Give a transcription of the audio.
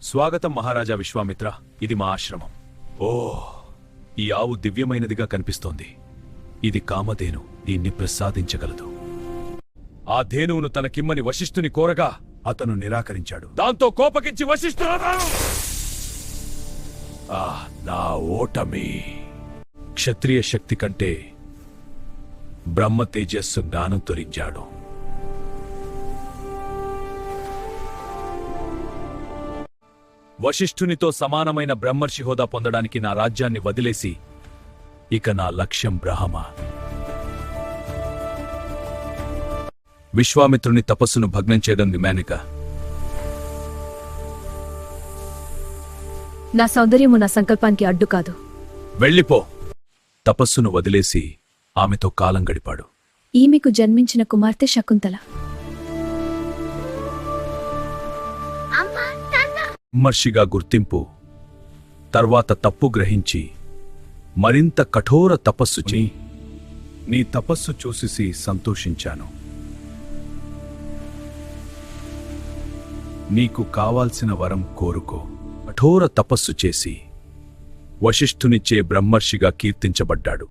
స్వాగతం మహారాజా విశ్వామిత్ర. ఇది మా ఆశ్రమం. ఓ, ఈ ఆవు దివ్యమైనదిగా కనిపిస్తోంది. ఇది కామధేను. దీన్ని ప్రసాదించగలదు. ఆ ధేనువును తనకిమ్మని వశిష్ఠుని కోరగా అతను నిరాకరించాడు. దాంతో కోపగించి వశిష్ఠుడు నా ఓటమి క్షత్రియ శక్తి కంటే బ్రహ్మ తేజస్సు జ్ఞానం తొలగించాడు. వశిష్ఠునితో సమానమైన బ్రహ్మర్షి హోదా పొందడానికి నా రాజ్యాన్ని వదిలేసి ఇక నా లక్ష్యం బ్రహ్మ. విశ్వామిత్రుని తపస్సును భగ్నం చేయడం మేనక. నా సౌందర్యము నా సంకల్పానికి అడ్డు కాదు. వెళ్ళిపో. తపస్సును వదిలేసి ఆమెతో కాలం గడిపాడు. ఈమెకు జన్మించిన కుమార్తె శకుంతల. బ్రహ్మర్షిగా గుర్తింపు తర్వాత తప్పు గ్రహించి మరింత కఠోర తపస్సు చేయి. నీ తపస్సు చూసి సంతోషించాను. నీకు కావాల్సిన వరం కోరుకో. కఠోర తపస్సు చేసి వశిష్ఠునిచ్చే బ్రహ్మర్షిగా కీర్తించబడ్డాడు.